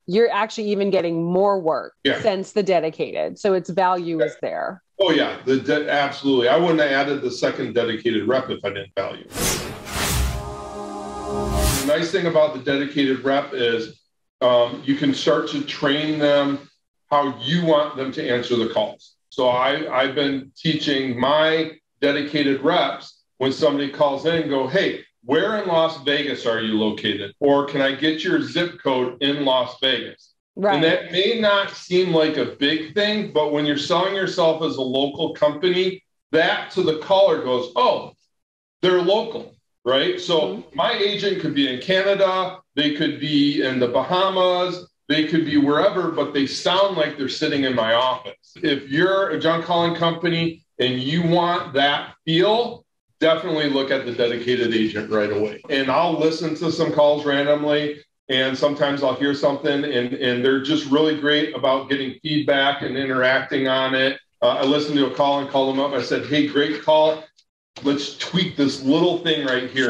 you're actually even getting more work Yeah. since the dedicated. So its value is there. Oh yeah, absolutely. I wouldn't have added the second dedicated rep if I didn't value it. The nice thing about the dedicated rep is you can start to train them how you want them to answer the calls. So I've been teaching my dedicated reps when somebody calls in and go, hey, where in Las Vegas are you located? Or can I get your zip code in Las Vegas? Right. And that may not seem like a big thing, but when you're selling yourself as a local company, that to the caller goes, oh, they're local, right? So my agent could be in Canada, they could be in the Bahamas, they could be wherever, but they sound like they're sitting in my office. If you're a John Calling company and you want that feel, definitely look at the dedicated agent right away. And I'll listen to some calls randomly, and sometimes I'll hear something, and they're just really great about getting feedback and interacting on it. I listened to a call and called them up. I said, hey, great call. Let's tweak this little thing right here.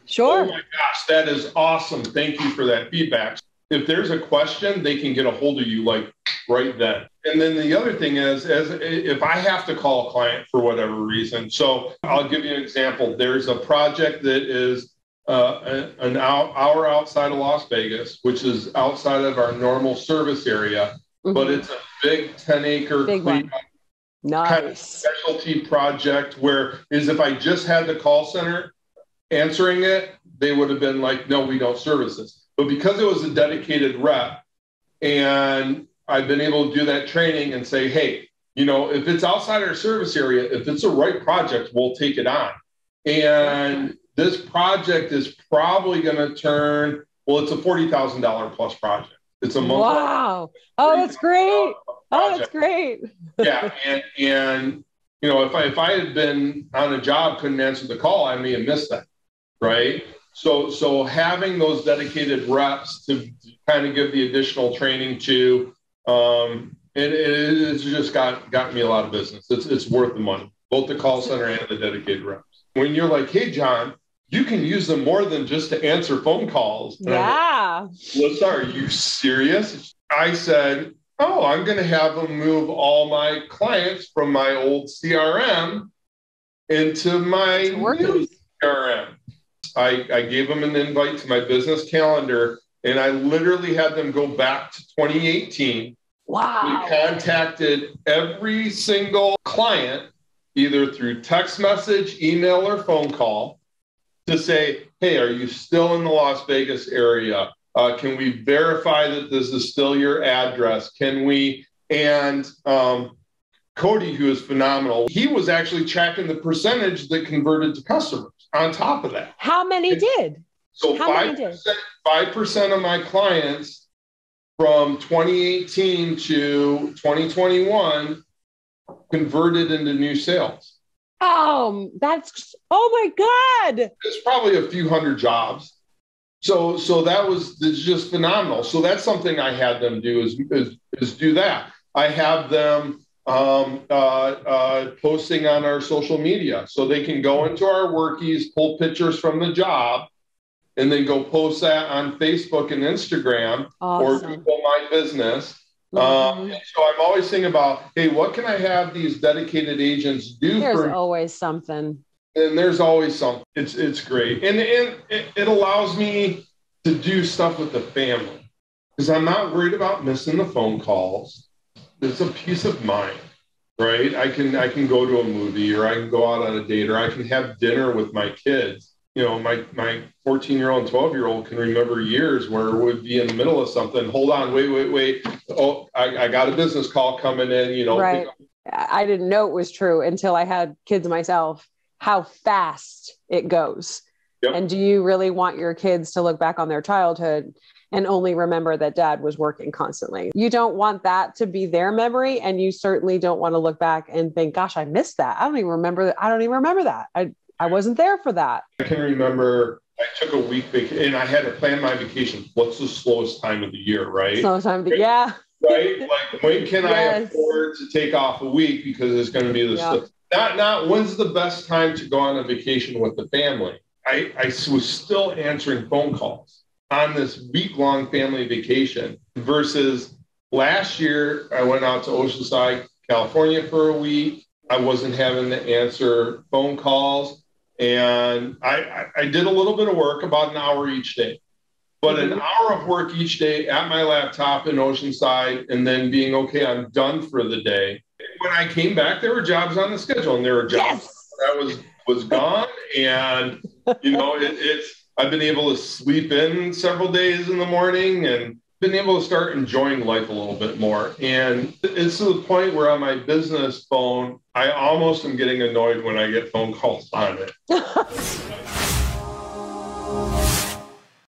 Sure. Oh my gosh, that is awesome. Thank you for that feedback. If there's a question, they can get a hold of you like right then. And then the other thing is, if I have to call a client for whatever reason, so I'll give you an example. There's a project that is an hour outside of Las Vegas, which is outside of our normal service area, but it's a big 10-acre cleanup kind of specialty project where if I just had the call center answering it, they would have been like, no, we don't service this. But because it was a dedicated rep, and I've been able to do that training and say, hey, if it's outside our service area, if it's the right project, we'll take it on. And this project is probably going to turn, it's a $40,000 plus project. It's a month. Wow. Oh, that's great. Oh, that's great. Yeah. And if I had been on a job, couldn't answer the call, I may have missed that. Right. So having those dedicated reps to kind of give the additional training to, it's just got me a lot of business. It's worth the money, both the call center and the dedicated reps. When you're like, hey, John, you can use them more than just to answer phone calls. Yeah. Are you serious? I said, I'm going to have them move all my clients from my old CRM into my new CRM. I gave them an invite to my business calendar, and I literally had them go back to 2018. Wow. We contacted every single client, either through text message, email, or phone call, to say, hey, are you still in the Las Vegas area? Can we verify that this is still your address? Can we? And Cody, who is phenomenal, he was actually tracking the percentage that converted to customers on top of that. How many did? So 5% of my clients from 2018 to 2021 converted into new sales. Oh my God. It's probably a few hundred jobs. So that was just phenomenal. So that's something I had them do is do that. I have them posting on our social media, so they can go into our workies, pull pictures from the job, and then go post that on Facebook and Instagram or Google My Business. So I'm always thinking about, hey, what can I have these dedicated agents do? There's always something. And there's always something. It's great. And it allows me to do stuff with the family because I'm not worried about missing the phone calls. It's a peace of mind, right? I can go to a movie, or I can go out on a date, or I can have dinner with my kids. My 14-year-old and 12-year-old can remember years where it would be in the middle of something. Hold on, wait. Oh, I got a business call coming in, Right. I didn't know it was true until I had kids myself, how fast it goes. Yep. And do you really want your kids to look back on their childhood and only remember that dad was working constantly? You don't want that to be their memory. And you certainly don't want to look back and think, gosh, I missed that. I don't even remember that. I wasn't there for that. I can remember I took a week vacation and I had to plan my vacation. What's the slowest time of the year, right? Slowest time of the year, yeah. Right? Like, when can I afford to take off a week because it's going to be this stuff? Not when's the best time to go on a vacation with the family? I was still answering phone calls. on this week-long family vacation versus last year, I went out to Oceanside, California for a week. I wasn't having to answer phone calls. And I did a little bit of work, about an hour each day. But an hour of work each day at my laptop in Oceanside, and then being, okay, I'm done for the day. When I came back, there were jobs on the schedule, and there were jobs that was gone. And, you know, I've been able to sleep in several days in the morning and been able to start enjoying life a little bit more. And it's to the point where on my business phone, I almost am getting annoyed when I get phone calls on it.